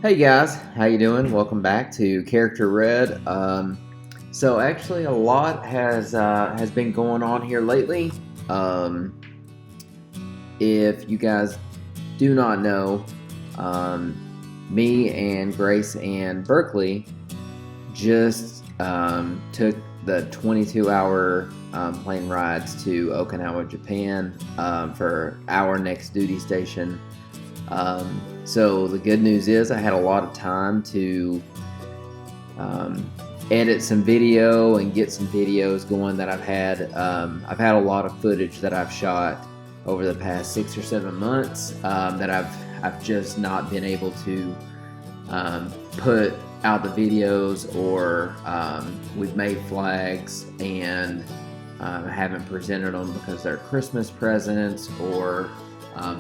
Hey guys, how you doing? Welcome back to Character Red. So actually, a lot has been going on here lately. Um, if you guys do not know, um, me and Grace and Berkeley just took the 22-hour plane rides to Okinawa, Japan, for our next duty station. So the good news is I had a lot of time to edit some video and get some videos going that I've had. I've had a lot of footage that I've shot over the past 6 or 7 months that I've just not been able to put out the videos, or we've made flags and haven't presented them because they're Christmas presents, or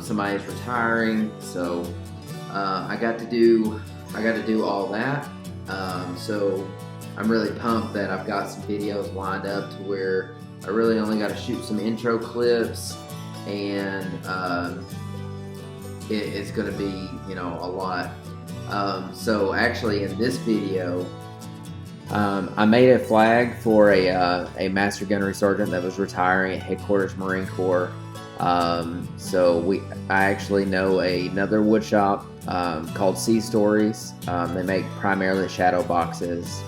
somebody's retiring. So I got to do all that. So I'm really pumped that I've got some videos lined up to where I really only got to shoot some intro clips, and it's going to be, a lot. So actually in this video, I made a flag for a Master Gunnery Sergeant that was retiring at Headquarters Marine Corps. I actually know another wood shop called Sea Stories. They make primarily shadow boxes.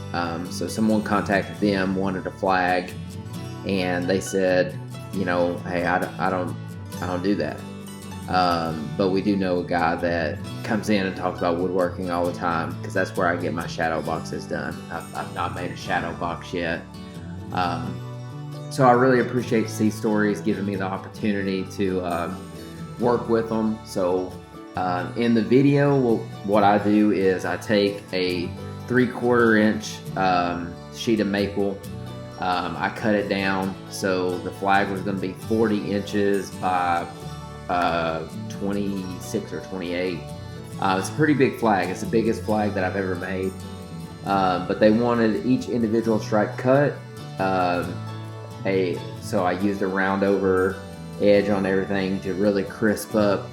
So someone contacted them, wanted a flag, and they said, hey, I don't do that. But we do know a guy that comes in and talks about woodworking all the time, because that's where I get my shadow boxes done. I've not made a shadow box yet. So I really appreciate Sea Stories giving me the opportunity to work with them. So in the video, what I do is I take a 3/4 inch sheet of maple. I cut it down, so the flag was going to be 40 inches by 26 or 28. It's a pretty big flag. It's the biggest flag that I've ever made. But they wanted each individual stripe cut. So I used a round over edge on everything to really crisp up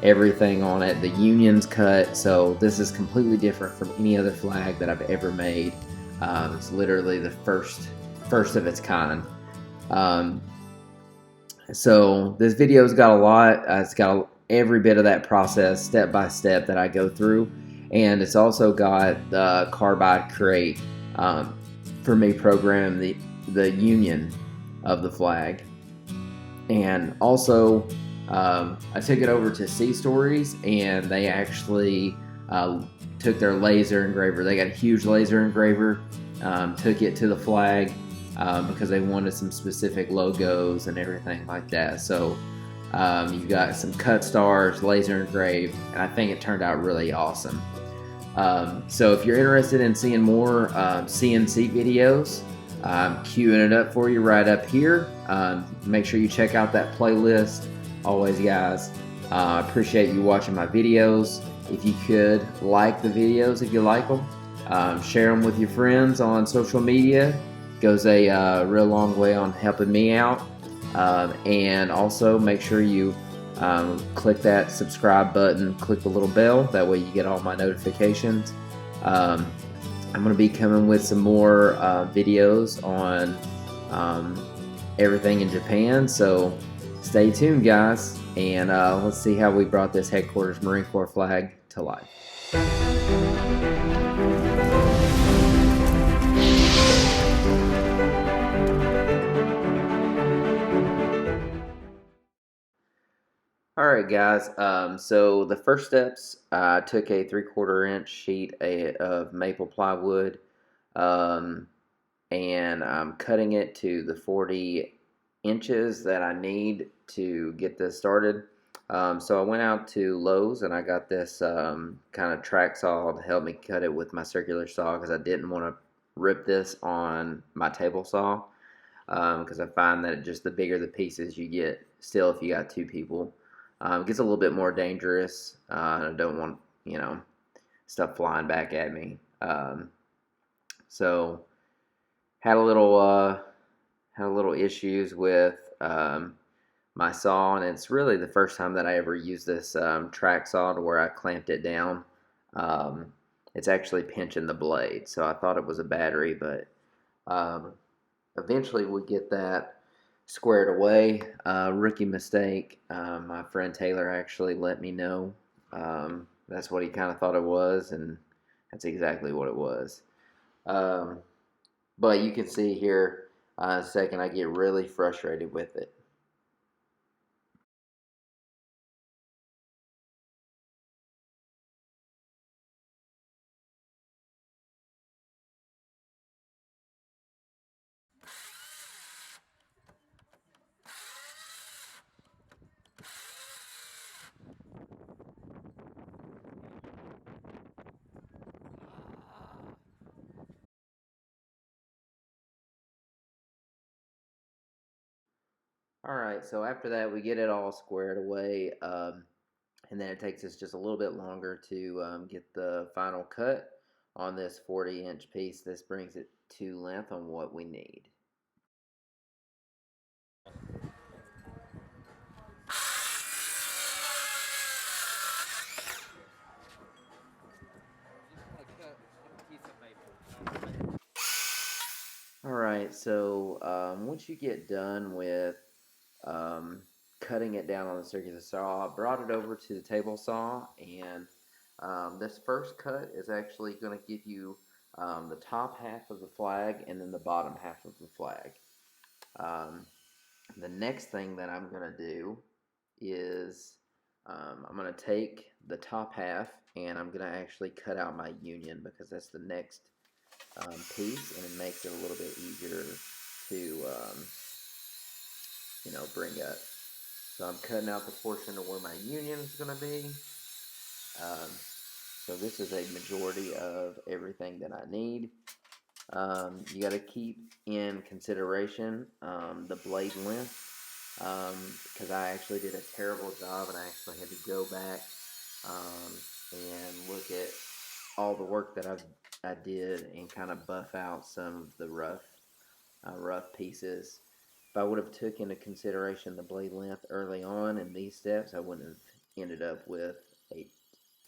everything on it. The union's cut, so this is completely different from any other flag that I've ever made. It's literally the first of its kind. So this video's got a lot. It's got every bit of that process, step by step, that I go through, and it's also got the Carbide Create for me program the union of the flag. And also I took it over to Sea Stories, and they actually took their laser engraver. They got a huge laser engraver, took it to the flag because they wanted some specific logos and everything like that. So you've got some cut stars, laser engraved, and I think it turned out really awesome. So if you're interested in seeing more CNC videos, I'm queuing it up for you right up here. Make sure you check out that playlist. Always, guys, I appreciate you watching my videos. If you could like the videos, if you like them, share them with your friends on social media. Goes a real long way on helping me out. And also make sure you click that subscribe button, click the little bell. That way you get all my notifications. I'm going to be coming with some more videos on everything in Japan, so stay tuned, guys, and let's see how we brought this Headquarters Marine Corps flag to life. Alright, guys, so the first steps, I took a 3/4 inch sheet of maple plywood, and I'm cutting it to the 40 inches that I need to get this started. So I went out to Lowe's and I got this kind of track saw to help me cut it with my circular saw, because I didn't want to rip this on my table saw, because I find that just the bigger the pieces you get, still if you got two people, it gets a little bit more dangerous. I don't want, stuff flying back at me. So had a little issues with my saw, and it's really the first time that I ever used this track saw to where I clamped it down. it's actually pinching the blade. So I thought it was a battery, but um, eventually we get that squared away. Rookie mistake. My friend Taylor actually let me know. That's what he kind of thought it was, and that's exactly what it was. Um, but you can see here in a second, I get really frustrated with it. All right, so after that, we get it all squared away, and then it takes us just a little bit longer to get the final cut on this 40-inch piece. This brings it to length on what we need. All right, so once you get done with um, cutting it down on the circular saw, I brought it over to the table saw, and this first cut is actually going to give you the top half of the flag and then the bottom half of the flag. Um, the next thing that I'm going to do is I'm going to take the top half and I'm going to actually cut out my union, because that's the next piece, and it makes it a little bit easier to bring up. So I'm cutting out the portion of where my union is going to be. So this is a majority of everything that I need. You got to keep in consideration the blade length, because I actually did a terrible job, and I actually had to go back and look at all the work that I did and kind of buff out some of the rough pieces. If I would have took into consideration the blade length early on in these steps, I wouldn't have ended up with a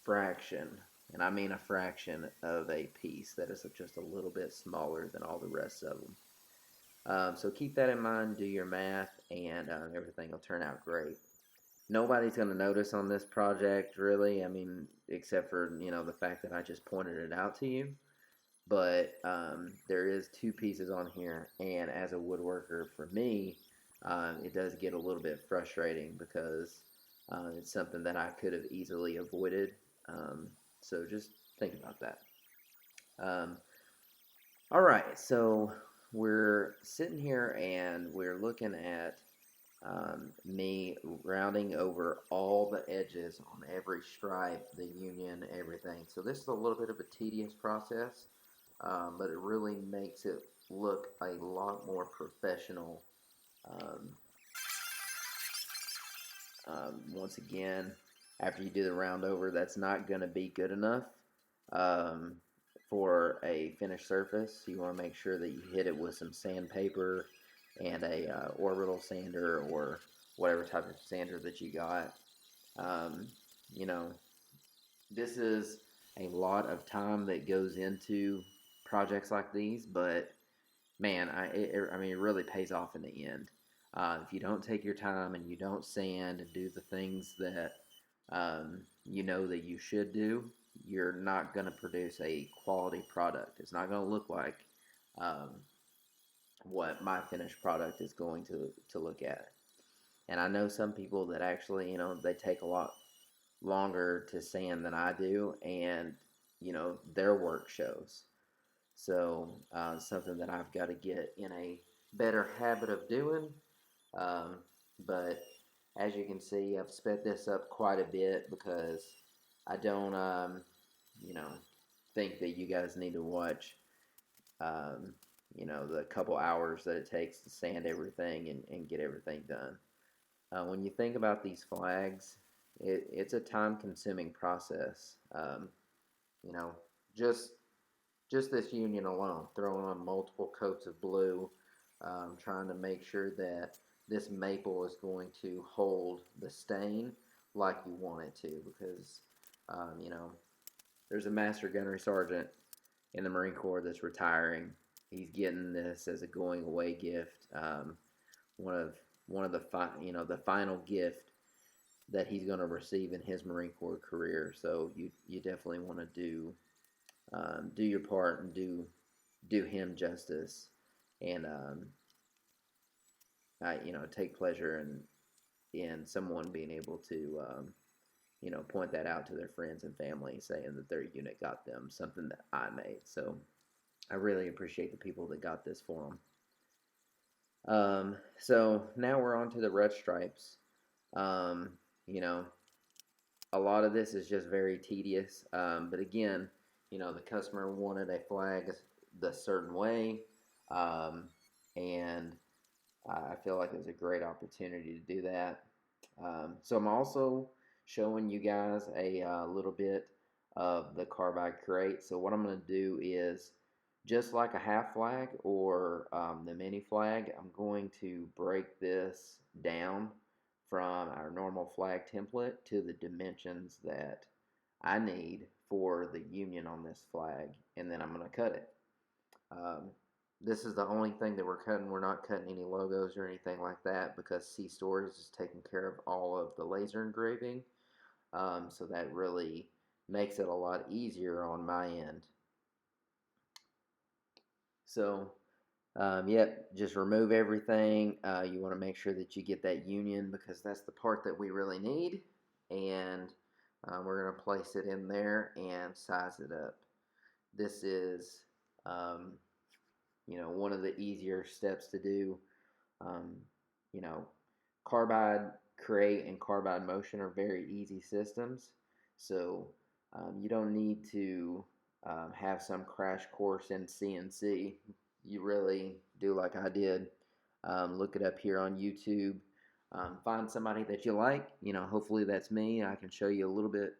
fraction, and I mean a fraction of a piece that is just a little bit smaller than all the rest of them. So keep that in mind, do your math, and everything will turn out great. Nobody's going to notice on this project, really. I mean, except for the fact that I just pointed it out to you. But there is two pieces on here, and as a woodworker, for me, it does get a little bit frustrating, because it's something that I could have easily avoided. So just think about that. Um, all right, so we're sitting here and we're looking at me rounding over all the edges on every stripe, the union, everything. So this is a little bit of a tedious process, but it really makes it look a lot more professional. Um, Once again, after you do the round over, that's not going to be good enough um, for a finished surface. You want to make sure that you hit it with some sandpaper and a orbital sander, or whatever type of sander that you got. Um, you know, this is a lot of time that goes into projects like these, but man, I mean, it really pays off in the end. If you don't take your time and you don't sand and do the things that you know that you should do, you're not going to produce a quality product. It's not going to look like um, what my finished product is going to look at. And I know some people that actually, they take a lot longer to sand than I do, and their work shows. So something that I've got to get in a better habit of doing. Um, but as you can see, I've sped this up quite a bit, because I don't, you know, think that you guys need to watch, um, the couple hours that it takes to sand everything and get everything done. When you think about these flags, it's a time-consuming process. You know, just just this union alone, throwing on multiple coats of blue, trying to make sure that this maple is going to hold the stain like you want it to, because, um, you know, there's a Master Gunnery Sergeant in the Marine Corps that's retiring. He's getting this as a going away gift. One of the the final gift that he's going to receive in his Marine Corps career. So you definitely want to do your part and do him justice, and take pleasure in someone being able to point that out to their friends and family, saying that their unit got them something that I made. So I really appreciate the people that got this for them. So now we're on to the red stripes. You know, a lot of this is just very tedious, but again, the customer wanted a flag the certain way, and I feel like it was a great opportunity to do that. So I'm also showing you guys a little bit of the Carbide crate. So what I'm going to do is, just like a half flag or the mini flag, I'm going to break this down from our normal flag template to the dimensions that I need for the union on this flag, and then I'm going to cut it. This is the only thing that we're cutting. We're not cutting any logos or anything like that, because C Stories is taking care of all of the laser engraving. So that really makes it a lot easier on my end. So, yep, just remove everything. You want to make sure that you get that union, because that's the part that we really need. And we're going to place it in there and size it up. This is one of the easier steps to do. Carbide Create and Carbide Motion are very easy systems, so you don't need to have some crash course in CNC. You really do like I did. Look it up here on YouTube. Find somebody that you like. Hopefully that's me. I can show you a little bit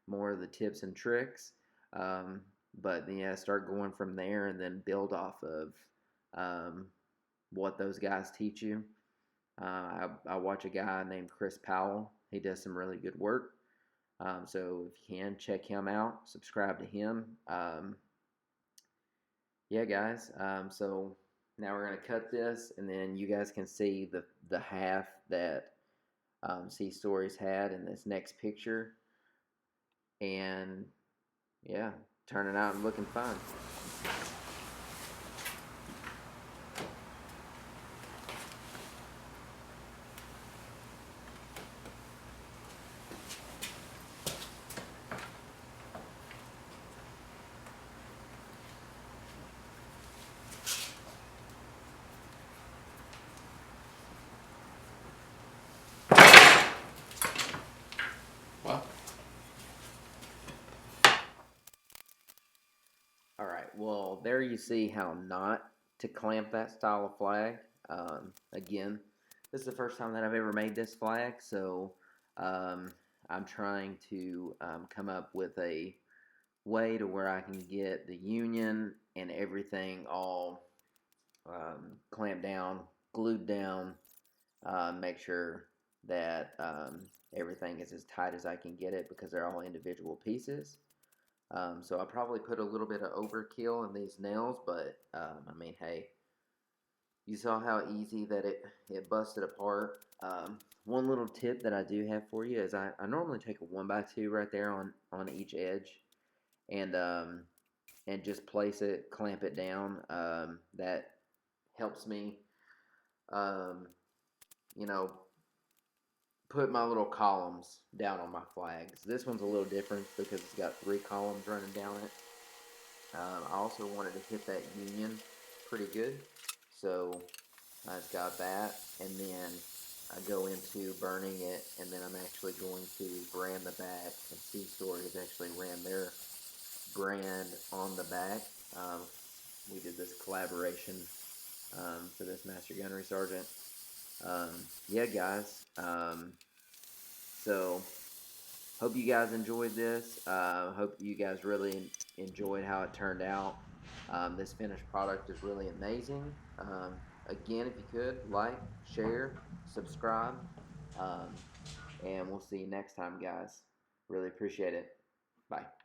more of the tips and tricks. But yeah, start going from there and then build off of what those guys teach you. I watch a guy named Chris Powell. He does some really good work. So if you can, check him out. Subscribe to him. Yeah, guys. So now we're going to cut this, and then you guys can see the half that C Stories had in this next picture. And yeah, turning out and looking fine. Alright, well, there you see how not to clamp that style of flag. Again, this is the first time that I've ever made this flag, so I'm trying to come up with a way to where I can get the union and everything all clamped down, glued down, make sure that everything is as tight as I can get it, because they're all individual pieces. So I probably put a little bit of overkill in these nails, but I mean, hey, you saw how easy that it busted apart. One little tip that I do have for you is I normally take a 1x2 right there on each edge, and just place it, clamp it down. That helps me, put my little columns down on my flags. This one's a little different because it's got 3 columns running down it. I also wanted to hit that union pretty good, so I just got that, and then I go into burning it, and then I'm actually going to brand the back, and C Stories actually ran their brand on the back. We did this collaboration for this Master Gunnery Sergeant. Yeah, guys. So hope you guys enjoyed this. Hope you guys really enjoyed how it turned out. This finished product is really amazing. Again, if you could, like, share, subscribe, and we'll see you next time, guys. Really appreciate it. Bye.